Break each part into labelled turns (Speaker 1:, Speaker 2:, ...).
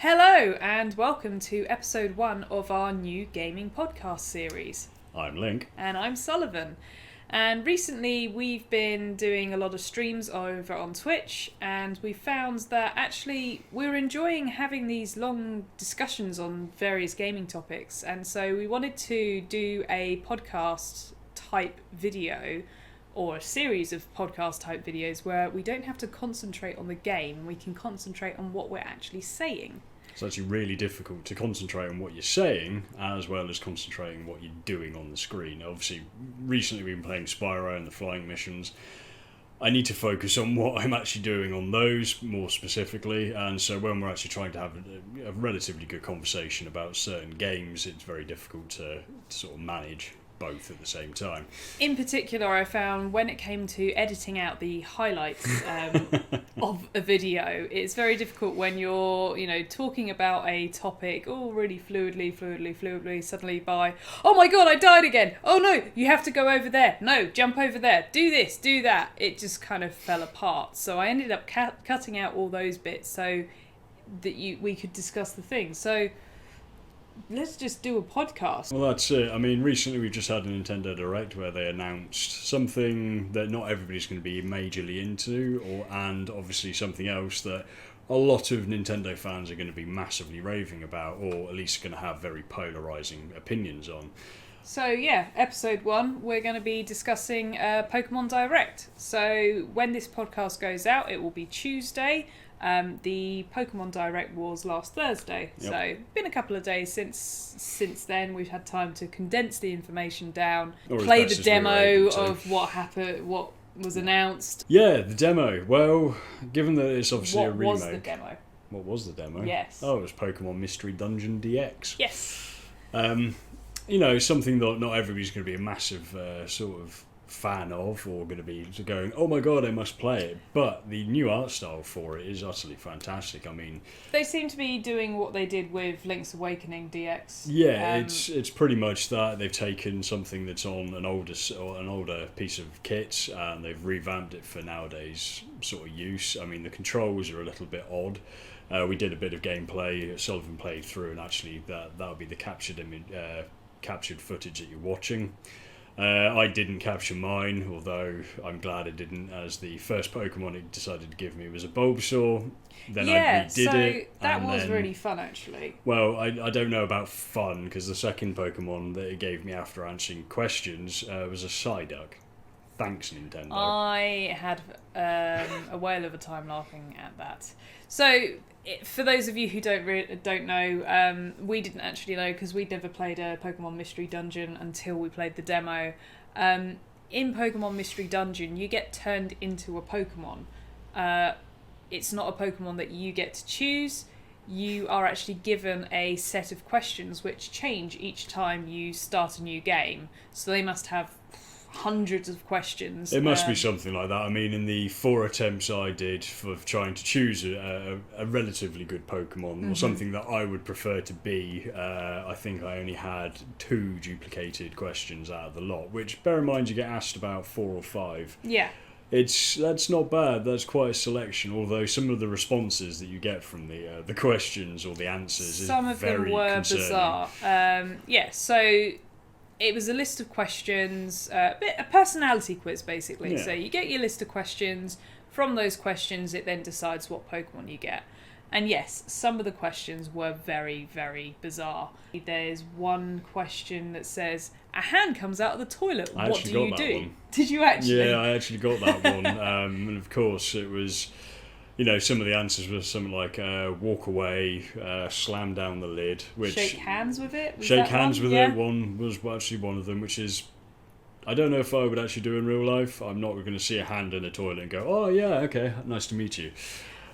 Speaker 1: Hello and welcome to episode 1 of our new gaming podcast series.
Speaker 2: I'm Link.
Speaker 1: And I'm Sullivan. And recently we've been doing a lot of streams over on Twitch, and we found that actually we're enjoying having these long discussions on various gaming topics, and so we wanted to do a podcast type video or a series of podcast type videos where we don't have to concentrate on the game, we can concentrate on what we're actually saying.
Speaker 2: It's actually really difficult to concentrate on what you're saying as well as concentrating on what you're doing on the screen. Obviously, recently we've been playing Spyro and the flying missions. I need to focus on what I'm actually doing on those more specifically, and so when we're actually trying to have a relatively good conversation about certain games, it's very difficult to sort of manage both at the same time.
Speaker 1: In particular, I found when it came to editing out the highlights of a video, it's very difficult when you're, talking about a topic all really fluidly, suddenly by, oh my god, I died again. Oh no, you have to go over there. No, jump over there. Do this, do that. It just kind of fell apart. So I ended up cutting out all those bits so that we could discuss the thing. So let's just do a podcast.
Speaker 2: Well, that's it. I mean, recently we've just had a Nintendo Direct where they announced something that not everybody's going to be majorly into, and obviously something else that a lot of Nintendo fans are going to be massively raving about, or at least going to have very polarising opinions on.
Speaker 1: So yeah, episode 1, we're going to be discussing Pokemon Direct. So when this podcast goes out, it will be Tuesday. The Pokemon Direct was last Thursday, So been a couple of days since then. We've had time to condense the information down, play the demo of what happened, what was announced.
Speaker 2: Yeah, the demo. Well, given that it's obviously a remake.
Speaker 1: What was the demo?
Speaker 2: What was the demo?
Speaker 1: Yes.
Speaker 2: Oh, it was Pokemon Mystery Dungeon DX.
Speaker 1: Yes.
Speaker 2: Something that not everybody's going to be a massive sort of fan of, or going to be going, oh my god, I must play it. But the new art style for it is utterly fantastic. I mean,
Speaker 1: they seem to be doing what they did with Link's Awakening DX.
Speaker 2: Yeah, it's pretty much that. They've taken something that's on an older piece of kit and they've revamped it for nowadays sort of use. I mean, the controls are a little bit odd. We did a bit of gameplay. Sullivan played through, and actually that would be the captured footage that you're watching. I didn't capture mine, although I'm glad it didn't, as the first Pokemon it decided to give me was a Bulbasaur. Then I redid it.
Speaker 1: That was really fun, actually.
Speaker 2: Well, I don't know about fun, because the second Pokemon that it gave me after answering questions was a Psyduck. Thanks, Nintendo.
Speaker 1: I had a whale of a time laughing at that. So, for those of you who don't know, we didn't actually know because we'd never played a Pokemon Mystery Dungeon until we played the demo. In Pokemon Mystery Dungeon, you get turned into a Pokemon. It's not a Pokemon that you get to choose. You are actually given a set of questions which change each time you start a new game. So they must have hundreds of questions.
Speaker 2: It must be something like that. I mean, in the 4 attempts I did for trying to choose a relatively good Pokemon, or something that I would prefer to be, I think I only had 2 duplicated questions out of the lot, which, bear in mind, you get asked about 4 or 5.
Speaker 1: Yeah.
Speaker 2: That's not bad. That's quite a selection. Although some of the responses that you get from the questions or the answers is very concerning. Some of them were
Speaker 1: bizarre. So it was a list of questions, a personality quiz basically.
Speaker 2: Yeah.
Speaker 1: So you get your list of questions. From those questions, it then decides what Pokemon you get. And yes, some of the questions were very, very bizarre. There's one question that says, a hand comes out of the toilet. What do you do?
Speaker 2: One.
Speaker 1: Did you actually?
Speaker 2: Yeah, I actually got that one. And of course, it was, some of the answers were something like walk away, slam down the lid.
Speaker 1: Shake hands with it?
Speaker 2: It. One was actually one of them, which is, I don't know if I would actually do in real life. I'm not going to see a hand in a toilet and go, oh yeah, okay, nice to meet you.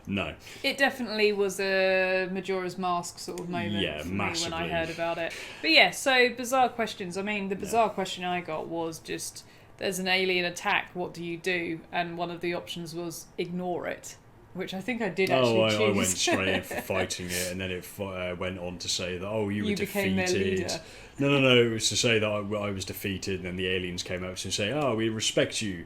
Speaker 2: No.
Speaker 1: It definitely was a Majora's Mask sort of moment for me when I heard about it. But yeah, so bizarre questions. I mean, the bizarre question I got was just, there's an alien attack, what do you do? And one of the options was ignore it, which I think I did actually choose.
Speaker 2: I went straight in for fighting it, and then it went on to say that, you were
Speaker 1: became
Speaker 2: defeated.
Speaker 1: Their leader.
Speaker 2: No, it was to say that I was defeated, and then the aliens came out to say, we respect you.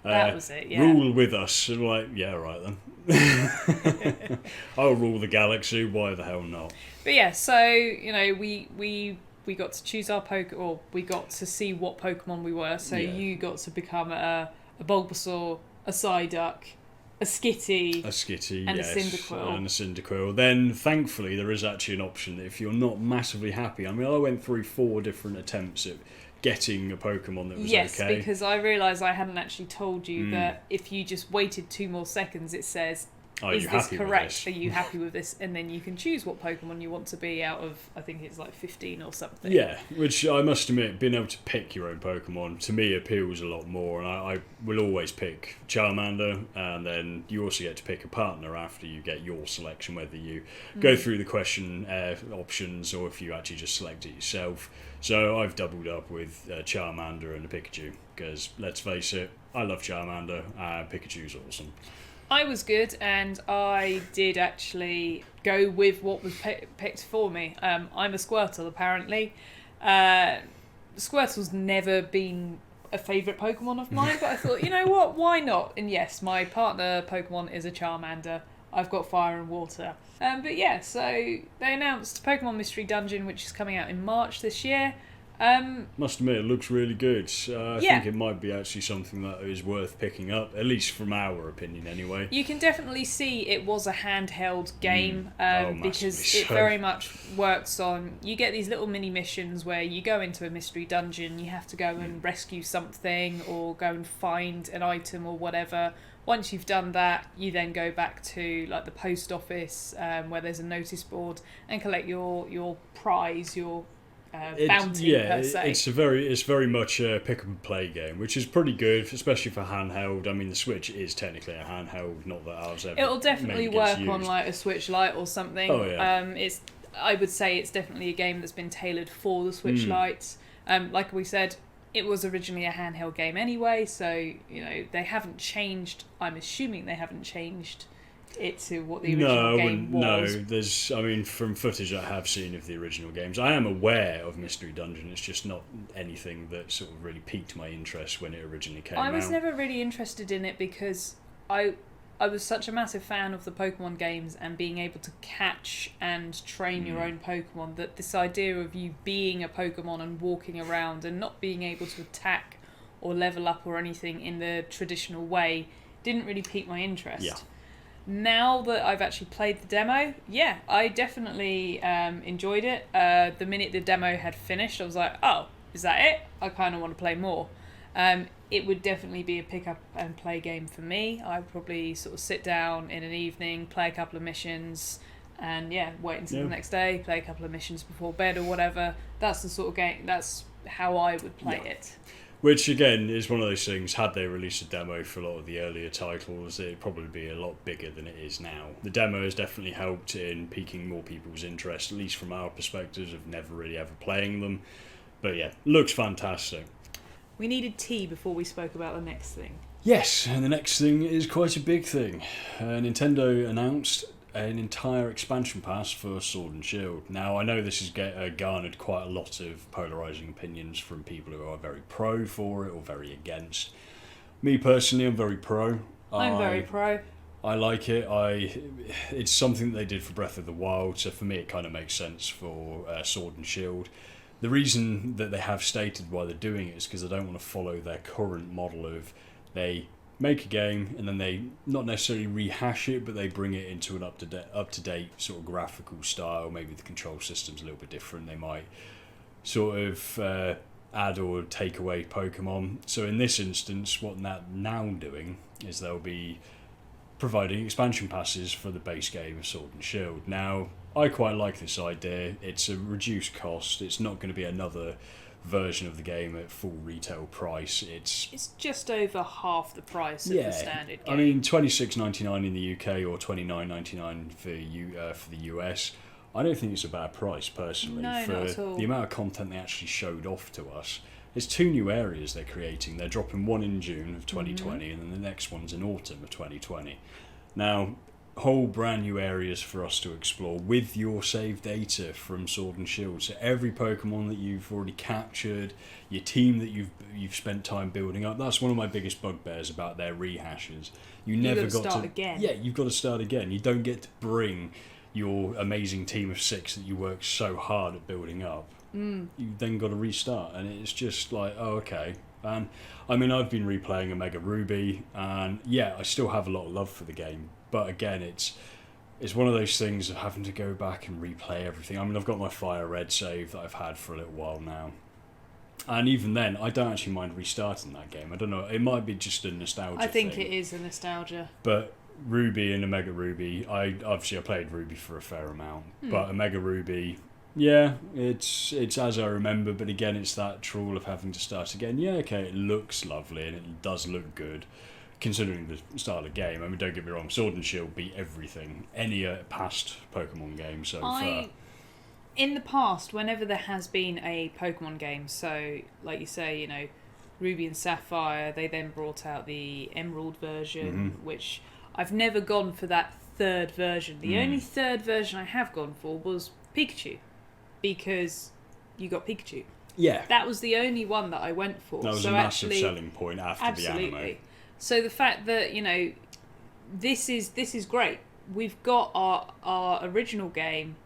Speaker 1: That was it, yeah.
Speaker 2: Rule with us. And like, yeah, right then. I'll rule the galaxy, why the hell not?
Speaker 1: But yeah, so, you know, we got to choose our or we got to see what Pokemon we were. So you got to become a Bulbasaur, a Psyduck, a Skitty, and
Speaker 2: yes,
Speaker 1: a Cyndaquil.
Speaker 2: And a Cyndaquil. Then, thankfully, there is actually an option that if you're not massively happy... I mean, I went through 4 different attempts at getting a Pokemon that was okay.
Speaker 1: Yes, because I realised I hadn't actually told you that if you just waited 2 more seconds, it says... Is this correct? Are you happy with this? And then you can choose what Pokemon you want to be out of, I think it's like 15 or something.
Speaker 2: Yeah, which I must admit, being able to pick your own Pokemon, to me, appeals a lot more. And I will always pick Charmander, and then you also get to pick a partner after you get your selection, whether you go through the question options or if you actually just select it yourself. So I've doubled up with Charmander and a Pikachu, because, let's face it, I love Charmander, Pikachu's awesome.
Speaker 1: I was good, and I did actually go with what was picked for me. I'm a Squirtle, apparently. Squirtle's never been a favourite Pokemon of mine, but I thought, you know what, why not? And yes, my partner Pokemon is a Charmander. I've got Fire and Water. But yeah, so they announced Pokemon Mystery Dungeon, which is coming out in March this year.
Speaker 2: Must admit, it looks really good. I think it might be actually something that is worth picking up, at least from our opinion anyway.
Speaker 1: You can definitely see it was a handheld game because it
Speaker 2: so.
Speaker 1: very much works on... You get these little mini missions where you go into a mystery dungeon, you have to go and rescue something or go and find an item or whatever. Once you've done that, you then go back to like the post office where there's a notice board and collect your prize, your... bounty per se.
Speaker 2: It's very much a pick up and play game, which is pretty good, especially for handheld. I mean, the Switch is technically a handheld, not that I was ever.
Speaker 1: It'll definitely work on like a Switch Lite or something.
Speaker 2: Oh yeah.
Speaker 1: I would say it's definitely a game that's been tailored for the Switch Lite. Like we said, it was originally a handheld game anyway, so you know they haven't changed. I'm assuming they haven't changed it to what the original game was.
Speaker 2: No, from footage I have seen of the original games, I am aware of Mystery Dungeon. It's just not anything that sort of really piqued my interest when it originally came out.
Speaker 1: I was never really interested in it because I was such a massive fan of the Pokemon games and being able to catch and train your own Pokemon, that this idea of you being a Pokemon and walking around and not being able to attack or level up or anything in the traditional way didn't really pique my interest.
Speaker 2: Yeah.
Speaker 1: Now that I've actually played the demo, yeah, I definitely enjoyed it. The minute the demo had finished, I was like, oh, is that it? I kind of want to play more. It would definitely be a pick up and play game for me. I'd probably sort of sit down in an evening, play a couple of missions, and yeah, wait until the next day, play a couple of missions before bed or whatever. That's the sort of game, that's how I would play it.
Speaker 2: Which, again, is one of those things, had they released a demo for a lot of the earlier titles, it'd probably be a lot bigger than it is now. The demo has definitely helped in piquing more people's interest, at least from our perspectives of never really ever playing them. But yeah, looks fantastic.
Speaker 1: We needed tea before we spoke about the next thing.
Speaker 2: Yes, and the next thing is quite a big thing. Nintendo announced an entire expansion pass for Sword and Shield. Now, I know this has garnered quite a lot of polarising opinions from people who are very pro for it or very against. Me personally, I'm very pro.
Speaker 1: I'm very pro.
Speaker 2: I like it. It's something that they did for Breath of the Wild, so for me it kind of makes sense for Sword and Shield. The reason that they have stated why they're doing it is because they don't want to follow their current model of they make a game and then they not necessarily rehash it, but they bring it into an up-to-date sort of graphical style. Maybe the control system's a little bit different. They might sort of add or take away Pokemon. So in this instance, what they're now doing is they'll be providing expansion passes for the base game of Sword and Shield. Now, I quite like this idea. It's a reduced cost. It's not going to be another version of the game at full retail price. It's
Speaker 1: just over half the price of the standard game.
Speaker 2: I mean, $26.99 in the UK or $29.99 for the US. I don't think it's a bad price personally.
Speaker 1: No,
Speaker 2: for
Speaker 1: not at all.
Speaker 2: The amount of content they actually showed off to us. There's 2 new areas they're creating. They're dropping one in June of 2020 and then the next one's in autumn of 2020. Now, whole brand new areas for us to explore with your save data from Sword and Shield. So every Pokemon that you've already captured, your team that you've spent time building up. That's one of my biggest bugbears about their rehashes. You've got to start again. Yeah, you've got to start again. You don't get to bring your amazing team of 6 that you worked so hard at building up. You then got to restart, and it's just like, oh, okay. And I mean, I've been replaying Omega Ruby, and yeah, I still have a lot of love for the game. But again, it's one of those things of having to go back and replay everything. I mean, I've got my Fire Red save that I've had for a little while now. And even then, I don't actually mind restarting that game. I don't know, it might be just a nostalgia thing.
Speaker 1: I think it is a nostalgia.
Speaker 2: But Ruby and Omega Ruby, I played Ruby for a fair amount. But Omega Ruby, yeah, it's as I remember. But again, it's that trawl of having to start again. Yeah, okay, it looks lovely and it does look good, considering the start of the game. I mean, don't get me wrong, Sword and Shield beat everything, any past Pokemon game so far.
Speaker 1: In the past, whenever there has been a Pokemon game, so like you say, you know, Ruby and Sapphire, they then brought out the Emerald version, which I've never gone for that third version. The only third version I have gone for was Pikachu, because you got Pikachu.
Speaker 2: Yeah.
Speaker 1: That was the only one that I went for.
Speaker 2: That was a massive selling point after the anime.
Speaker 1: So the fact that, you know, this is great. We've got our original game,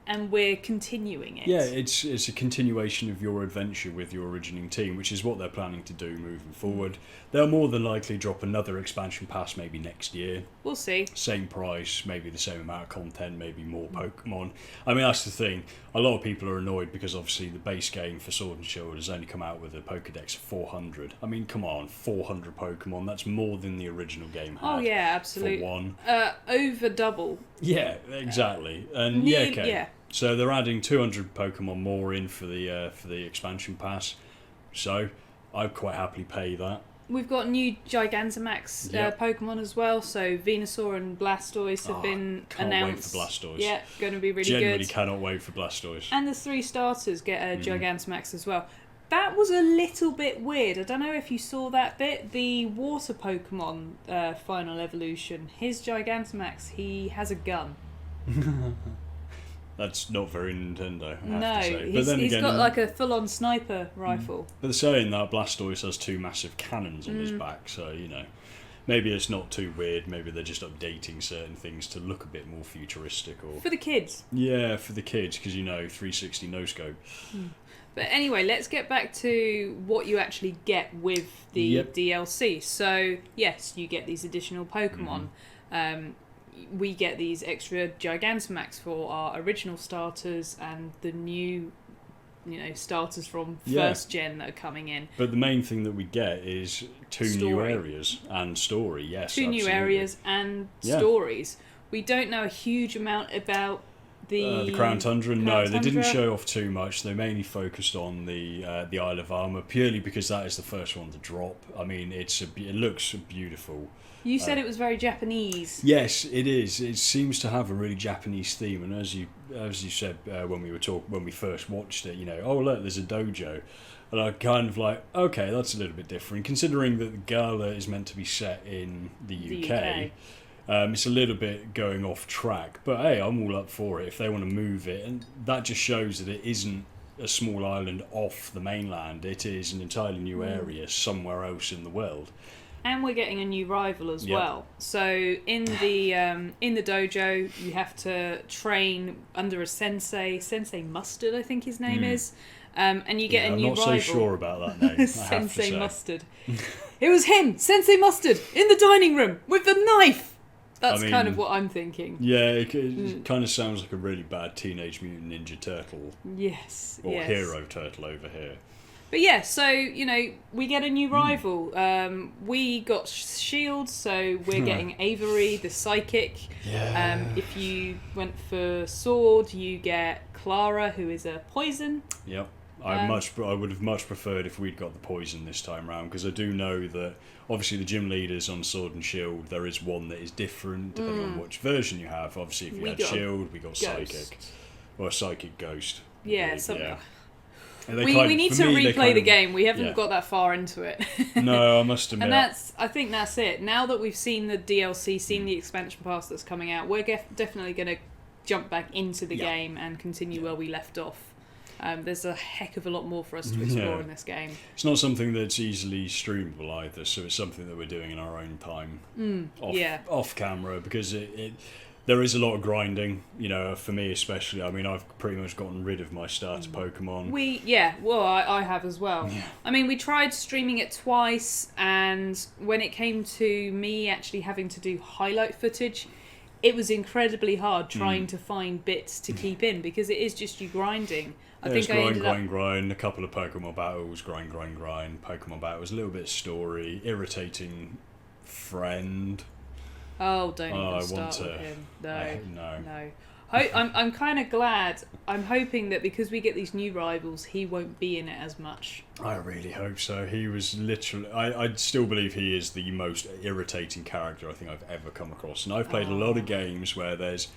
Speaker 1: and we're continuing it.
Speaker 2: Yeah, it's a continuation of your adventure with your original team, which is what they're planning to do moving forward. They'll more than likely drop another expansion pass maybe next year.
Speaker 1: We'll see.
Speaker 2: Same price, maybe the same amount of content, maybe more Pokemon. I mean, that's the thing. A lot of people are annoyed because obviously the base game for Sword and Shield has only come out with a Pokedex of 400. I mean, come on, 400 Pokemon. That's more than the original game had.
Speaker 1: Oh, yeah, absolutely.
Speaker 2: For one.
Speaker 1: Over double.
Speaker 2: Yeah, exactly. And yeah, okay. Yeah. So they're adding 200 Pokemon more in for the expansion pass. So I'd quite happily pay that.
Speaker 1: We've got new Gigantamax Pokemon as well. So Venusaur and Blastoise have been announced.
Speaker 2: Can't wait for Blastoise.
Speaker 1: Yeah, going to be really
Speaker 2: Genuinely
Speaker 1: good.
Speaker 2: Cannot wait for Blastoise.
Speaker 1: And the 3 starters get a Gigantamax as well. That was a little bit weird. I don't know if you saw that bit. The water Pokemon final evolution, his Gigantamax, he has a gun.
Speaker 2: That's not very Nintendo, I have to say.
Speaker 1: But then he's got like a full-on sniper rifle.
Speaker 2: But they're saying that Blastoise has 2 massive cannons on his back, so, you know, maybe it's not too weird. Maybe they're just updating certain things to look a bit more futuristic. Or
Speaker 1: for the kids.
Speaker 2: Yeah, for the kids, because, you know, 360 no-scope.
Speaker 1: But anyway, let's get back to what you actually get with the DLC. So, yes, you get these additional Pokemon. We get these extra Gigantamax for our original starters and the new, you know, starters from first gen that are coming in.
Speaker 2: But the main thing that we get is 2 new areas and story. Yes,
Speaker 1: 2 new areas and stories. We don't know a huge amount about the
Speaker 2: Crown Tundra. No, they didn't show off too much. They mainly focused on the Isle of Armor, purely because that is the first one to drop. I mean, it looks beautiful.
Speaker 1: You said it was very Japanese.
Speaker 2: Yes, it is. It seems to have a really Japanese theme, and as you said when we first watched it, you know, oh look, there's a dojo, and I kind of like, okay, that's a little bit different, considering that the gala is meant to be set in the UK. It's a little bit going off track, but hey, I'm all up for it if they want to move it, and that just shows that it isn't a small island off the mainland. It is an entirely new area somewhere else in the world.
Speaker 1: And we're getting a new rival as well. So in the dojo, you have to train under a sensei Mustard, I think his name is, and you get a new rival.
Speaker 2: I'm not so sure about that name.
Speaker 1: Sensei Mustard. It was him, Sensei Mustard, in the dining room with the knife. That's kind of what I'm thinking.
Speaker 2: Yeah, it kind of sounds like a really bad Teenage Mutant Ninja Turtle.
Speaker 1: Yes.
Speaker 2: Or Hero Turtle over here.
Speaker 1: But yeah, so, you know, we get a new rival. We got Shield, so we're getting Avery, the Psychic.
Speaker 2: Yeah.
Speaker 1: If you went for Sword, you get Clara, who is a Poison.
Speaker 2: Yep. I would have much preferred if we'd got the Poison this time round, because I do know that obviously the gym leaders on Sword and Shield, there is one that is different depending on which version you have. Obviously, if you had Shield, we got Psychic. Or Psychic Ghost.
Speaker 1: Yeah, something. We need to replay the game. We haven't got that far into it.
Speaker 2: No, I must admit.
Speaker 1: And I think that's it. Now that we've seen the DLC, seen the expansion pass that's coming out, we're definitely going to jump back into the game and continue where we left off. There's a heck of a lot more for us to explore in this game.
Speaker 2: It's not something that's easily streamable either, so it's something that we're doing in our own time, off camera, because there is a lot of grinding, for me especially. I mean, I've pretty much gotten rid of my starter Pokemon.
Speaker 1: I have as well. Yeah. I mean, we tried streaming it twice, and when it came to me actually having to do highlight footage, it was incredibly hard trying to find bits to keep in, because it is just you grinding. I think
Speaker 2: grind, a couple of Pokemon battles, grind. Pokemon battles, a little bit of story, irritating friend.
Speaker 1: Oh, don't even start with him. No. I'm kind of glad. I'm hoping that because we get these new rivals, he won't be in it as much.
Speaker 2: I really hope so. He was literally... I still believe he is the most irritating character I think I've ever come across. And I've played a lot of games where there's...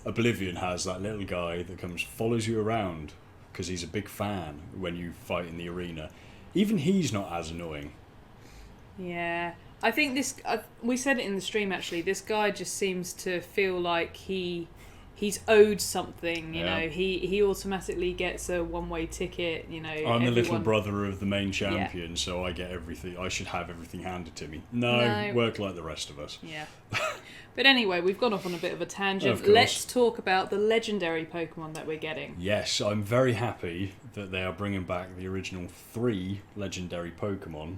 Speaker 2: Oblivion has that little guy that follows you around because he's a big fan when you fight in the arena. Even he's not as annoying.
Speaker 1: Yeah. I think this... we said it in the stream, actually. This guy just seems to feel like he's owed something, you know. He automatically gets a one-way ticket,
Speaker 2: I'm the little brother of the main champion, so I get everything. I should have everything handed to me. No, work like the rest of us.
Speaker 1: Yeah. But anyway, we've gone off on a bit of a tangent. Let's talk about the legendary Pokemon that we're getting.
Speaker 2: Yes, I'm very happy that they are bringing back the original 3 legendary Pokemon.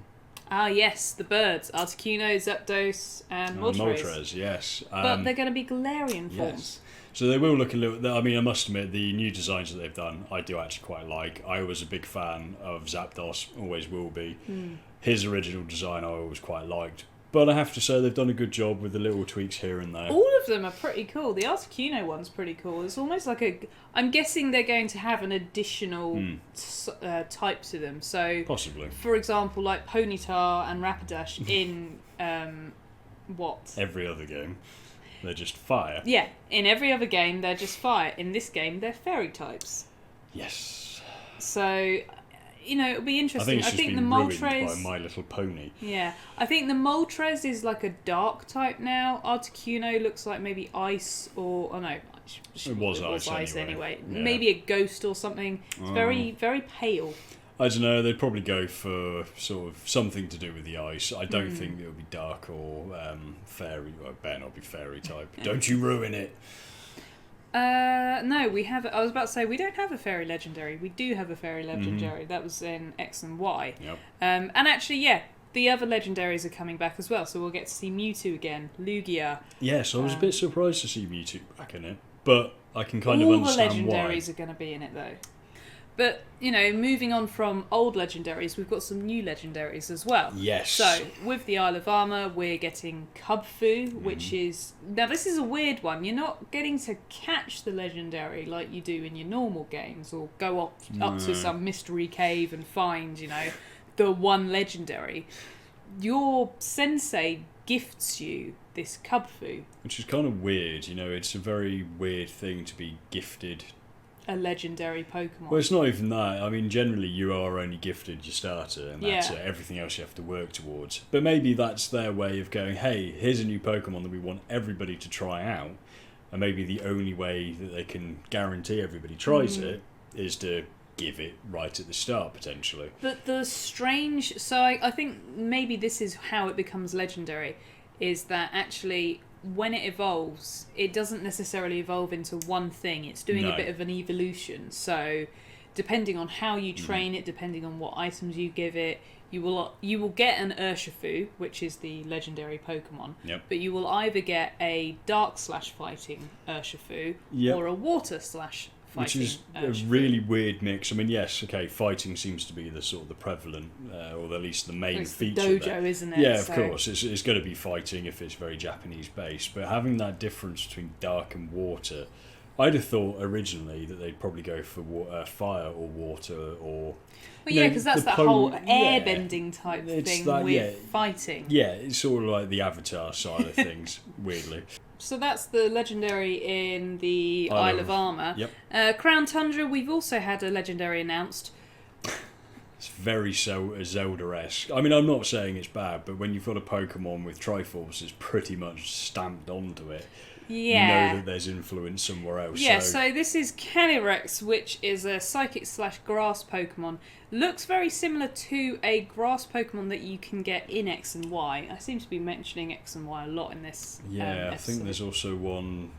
Speaker 1: Ah, yes, the birds. Articuno, Zapdos, and Moltres.
Speaker 2: Moltres, yes.
Speaker 1: But they're going to be Galarian forms.
Speaker 2: Yes. So they will look a little... I mean, I must admit, the new designs that they've done, I do actually quite like. I was a big fan of Zapdos, always will be. His original design I always quite liked. But I have to say they've done a good job with the little tweaks here and there.
Speaker 1: All of them are pretty cool. The Articuno one's pretty cool. It's almost like I'm guessing they're going to have an additional type to them. So
Speaker 2: possibly.
Speaker 1: For example, like Ponyta and Rapidash in... what?
Speaker 2: Every other game. They're just fire.
Speaker 1: Yeah, in every other game they're just fire. In this game they're fairy types.
Speaker 2: Yes.
Speaker 1: So... it'll be interesting.
Speaker 2: I think the Moltres by My Little Pony.
Speaker 1: Yeah, I think the Moltres is like a dark type now. Articuno looks like maybe ice or no,
Speaker 2: it was ice
Speaker 1: anyway.
Speaker 2: Yeah.
Speaker 1: Maybe a ghost or something. It's very, very pale.
Speaker 2: I don't know. They'd probably go for sort of something to do with the ice. I don't think it would be dark or fairy. Well, it better not be fairy type. Don't you ruin it.
Speaker 1: No, we have... I was about to say, we don't have a fairy legendary. We do have a fairy legendary. That was in X and Y.
Speaker 2: Yep.
Speaker 1: And actually, the other legendaries are coming back as well, so we'll get to see Mewtwo again, Lugia.
Speaker 2: Yes, I was a bit surprised to see Mewtwo back in it, but I can kind of understand why.
Speaker 1: All the legendaries are going to be in it, though. But, moving on from old legendaries, we've got some new legendaries as well.
Speaker 2: Yes.
Speaker 1: So, with the Isle of Armor, we're getting Cubfu, which is... Now, this is a weird one. You're not getting to catch the legendary like you do in your normal games, or go up to some mystery cave and find, the one legendary. Your sensei gifts you this Cubfu.
Speaker 2: Which is kind of weird, it's a very weird thing to be gifted
Speaker 1: a legendary Pokemon.
Speaker 2: Well, it's not even that. I mean, generally you are only gifted your starter, and that's it. Everything else you have to work towards. But maybe that's their way of going, hey, here's a new Pokemon that we want everybody to try out, and maybe the only way that they can guarantee everybody tries it is to give it right at the start, potentially.
Speaker 1: But the strange... So I think maybe this is how it becomes legendary, is that actually... when it evolves, it doesn't necessarily evolve into one thing. It's doing a bit of an evolution. So, depending on how you train it, depending on what items you give it, you will get an Urshifu, which is the legendary Pokemon.
Speaker 2: Yep.
Speaker 1: But you will either get a dark/fighting Urshifu or a water/fighting.
Speaker 2: Which is a really weird mix. I mean, yes, okay, fighting seems to be the sort of the prevalent, or at least the main feature.
Speaker 1: Dojo, there. Isn't it?
Speaker 2: Yeah, of course. It's going to be fighting if it's very Japanese based. But having that difference between dark and water, I'd have thought originally that they'd probably go for fire or water or...
Speaker 1: Well, yeah, because that's that whole airbending type thing with fighting.
Speaker 2: Yeah, it's sort of like the Avatar side of things, weirdly.
Speaker 1: So that's the legendary in the Isle of Armor.
Speaker 2: Yep.
Speaker 1: Crown Tundra, we've also had a legendary announced.
Speaker 2: It's very Zelda-esque. I mean, I'm not saying it's bad, but when you've got a Pokemon with Triforces pretty much stamped onto it, you know that there's influence somewhere else.
Speaker 1: Yeah, so this is Calyrex, which is a Psychic/Grass Pokemon. Looks very similar to a Grass Pokemon that you can get in X and Y. I seem to be mentioning X and Y a lot in this
Speaker 2: I think there's also one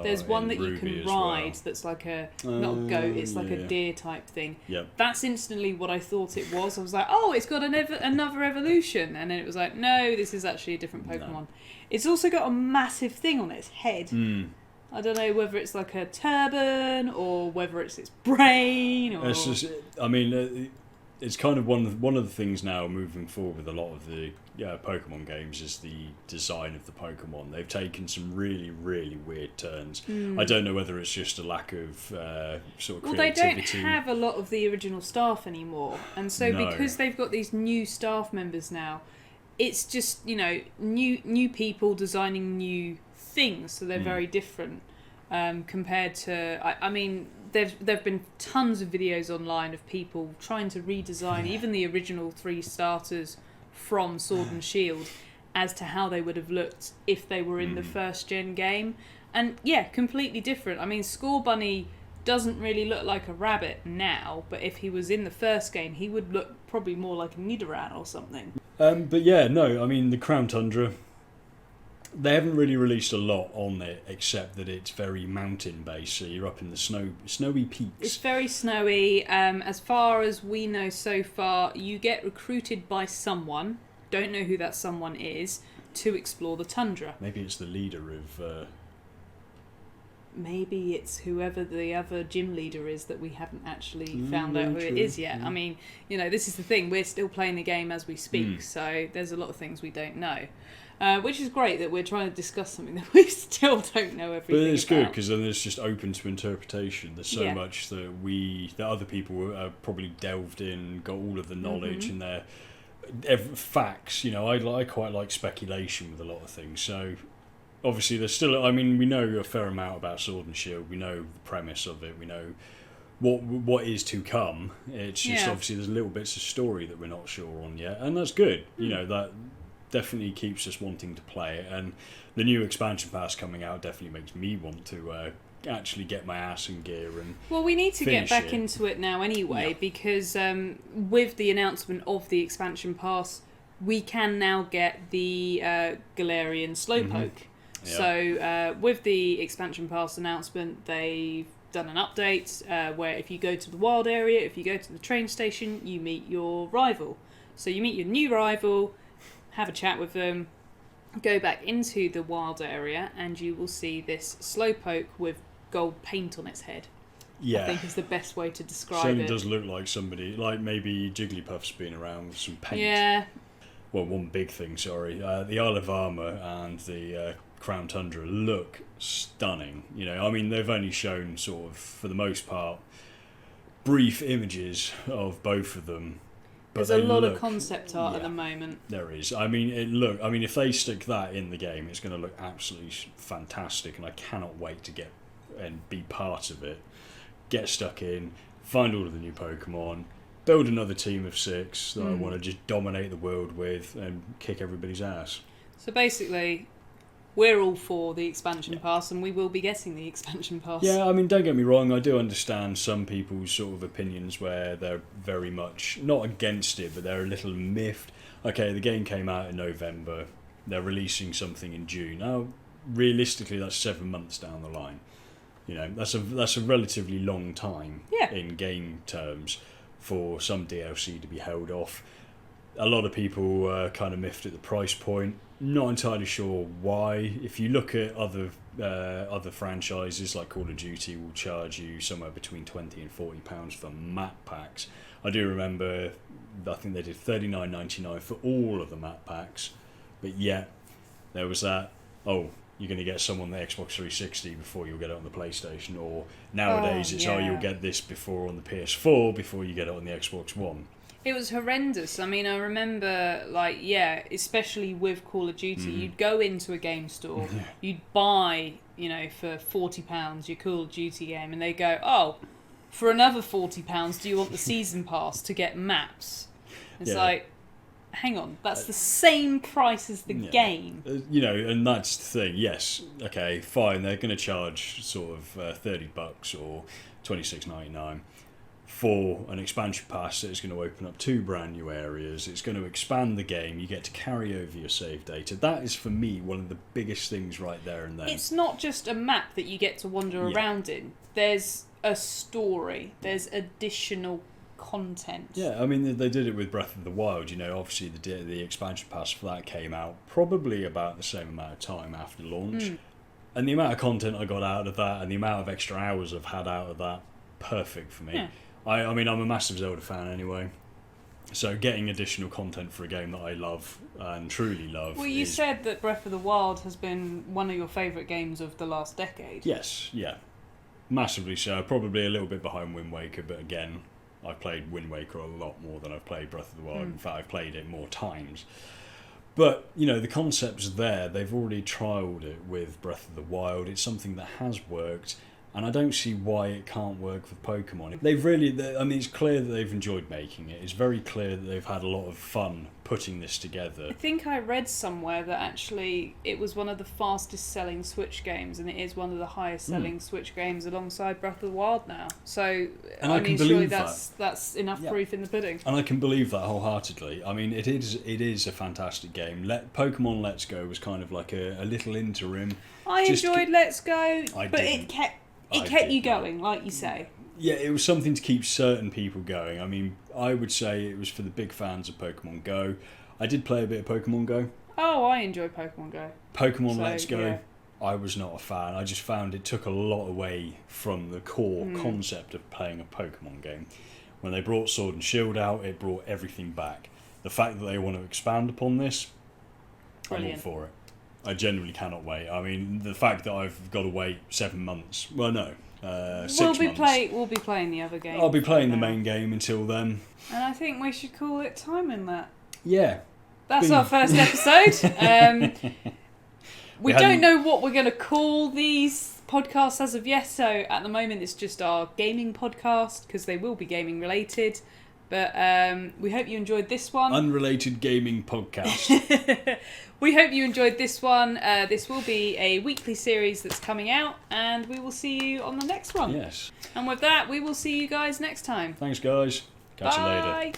Speaker 1: there's one that
Speaker 2: Ruby
Speaker 1: you can
Speaker 2: well.
Speaker 1: ride that's like a, not a goat, it's like a deer type thing.
Speaker 2: Yep.
Speaker 1: That's instantly what I thought it was. I was like, oh, it's got another evolution. And then it was like, no, this is actually a different Pokemon. No. It's also got a massive thing on its head. I don't know whether it's like a turban or whether it's its brain. Or...
Speaker 2: It's just, I mean, it's kind of one of the things now moving forward with a lot of the Pokemon games is the design of the Pokemon. They've taken some really, really weird turns. I don't know whether it's just a lack of sort of creativity.
Speaker 1: Well, they don't have a lot of the original staff anymore. And so because they've got these new staff members now, it's just, new people designing new things, so they're very different compared to... I mean, there've been tons of videos online of people trying to redesign even the original 3 starters from Sword and Shield as to how they would have looked if they were in the first-gen game. And, completely different. I mean, Scorbunny doesn't really look like a rabbit now, but if he was in the first game, he would look probably more like a Nidoran or something.
Speaker 2: But yeah, no, I mean, the Crown Tundra, they haven't really released a lot on it, except that it's very mountain-based, so you're up in the snowy peaks.
Speaker 1: It's very snowy. As far as we know so far, you get recruited by someone, don't know who that someone is, to explore the tundra.
Speaker 2: Maybe it's the leader of...
Speaker 1: Maybe it's whoever the other gym leader is that we haven't actually found out who it is yet. I mean, this is the thing. We're still playing the game as we speak, so there's a lot of things we don't know. Which is great that we're trying to discuss something that we still don't know everything
Speaker 2: about. But it's good, because
Speaker 1: then
Speaker 2: then it's just open to interpretation. There's so much that other people have probably delved in, got all of the knowledge and their facts. I quite like speculation with a lot of things, so... Obviously, there's still... I mean, we know a fair amount about Sword and Shield. We know the premise of it. We know what is to come. It's just obviously there's little bits of story that we're not sure on yet. And that's good. That definitely keeps us wanting to play it. And the new expansion pass coming out definitely makes me want to actually get my ass in gear and
Speaker 1: Well, we need to get back into it now anyway, because with the announcement of the expansion pass, we can now get the Galarian Slowpoke. So with the expansion pass announcement, they've done an update where if you go to the wild area, if you go to the train station, you meet your rival. So you meet your new rival, have a chat with them, go back into the wild area, and you will see this Slowpoke with gold paint on its head. I think is the best way to describe it.
Speaker 2: Certainly does look like somebody, like maybe Jigglypuff's been around with some paint.
Speaker 1: Yeah.
Speaker 2: Well, one big thing, sorry. The Isle of Armor and the Crown Tundra look stunning. I mean, they've only shown sort of, for the most part, brief images of both of them. But
Speaker 1: there's a lot of concept art at the moment.
Speaker 2: There is. I mean, if they stick that in the game, it's going to look absolutely fantastic, and I cannot wait to get and be part of it. Get stuck in, find all of the new Pokemon, build another team of 6 that I want to just dominate the world with and kick everybody's ass.
Speaker 1: So basically, we're all for the expansion pass, and we will be getting the expansion pass.
Speaker 2: Yeah, I mean, don't get me wrong, I do understand some people's sort of opinions where they're very much, not against it, but they're a little miffed. Okay, the game came out in November, they're releasing something in June. Now, realistically, that's 7 months down the line. That's a relatively long time in game terms for some DLC to be held off. A lot of people kind of miffed at the price point. Not entirely sure why. If you look at other franchises like Call of Duty, will charge you somewhere between £20 and £40 for map packs. I do remember, I think they did $39.99 for all of the map packs, but yet there was that. You're going to get some on the Xbox 360 before you'll get it on the PlayStation, or nowadays you'll get this before on the PS4 before you get it on the Xbox One.
Speaker 1: It was horrendous. I mean, I remember, especially with Call of Duty, you'd go into a game store, you'd buy, for £40 your Call of Duty game, and they go, for another £40, do you want the season pass to get maps? It's like, hang on, that's the same price as the game.
Speaker 2: And that's the thing. Yes, okay, fine. They're going to charge sort of $30 or $26.99 for an expansion pass that is going to open up 2 brand new areas. It's going to expand the game. You get to carry over your save data. That is, for me, one of the biggest things right there and then.
Speaker 1: It's not just a map that you get to wander around in. There's a story. There's additional content.
Speaker 2: Yeah, I mean, they did it with Breath of the Wild. Obviously the expansion pass for that came out probably about the same amount of time after launch. And the amount of content I got out of that and the amount of extra hours I've had out of that, perfect for me.
Speaker 1: Yeah.
Speaker 2: I mean, I'm a massive Zelda fan anyway. So getting additional content for a game that I love and truly love.
Speaker 1: Well, you said that Breath of the Wild has been one of your favourite games of the last decade.
Speaker 2: Yes, yeah. Massively so. Probably a little bit behind Wind Waker, but again, I've played Wind Waker a lot more than I've played Breath of the Wild. In fact, I've played it more times. But, the concept's there. They've already trialled it with Breath of the Wild. It's something that has worked, and I don't see why it can't work with Pokemon. It's clear that they've enjoyed making it. It's very clear that they've had a lot of fun putting this together.
Speaker 1: I think I read somewhere that actually it was one of the fastest selling Switch games, and it is one of the highest selling Switch games alongside Breath of the Wild now. So, surely that's enough proof in the pudding.
Speaker 2: And I can believe that wholeheartedly. I mean, it is a fantastic game. Pokemon Let's Go was kind of like a little interim.
Speaker 1: I enjoyed Let's Go, but it kept you going, like you say.
Speaker 2: Yeah, it was something to keep certain people going. I mean, I would say it was for the big fans of Pokemon Go. I did play a bit of Pokemon Go.
Speaker 1: Oh, I enjoy Pokemon Go.
Speaker 2: Let's Go, I was not a fan. I just found it took a lot away from the core concept of playing a Pokemon game. When they brought Sword and Shield out, it brought everything back. The fact that they want to expand upon this,
Speaker 1: brilliant.
Speaker 2: I'm all for it. I genuinely cannot wait. I mean, the fact that I've got to wait 7 months. Well, no. 6 months.
Speaker 1: We'll be playing the other game.
Speaker 2: I'll be playing the main game until then.
Speaker 1: And I think we should call it time in that.
Speaker 2: Yeah.
Speaker 1: That's our first episode. We don't know what we're going to call these podcasts as of yet, so at the moment it's just our gaming podcast, because they will be gaming related. But we hope you enjoyed this one.
Speaker 2: Unrelated gaming podcast.
Speaker 1: We hope you enjoyed this one. This will be a weekly series that's coming out, and we will see you on the next one.
Speaker 2: Yes.
Speaker 1: And with that, we will see you guys next time.
Speaker 2: Thanks, guys. Catch you later.
Speaker 1: Bye.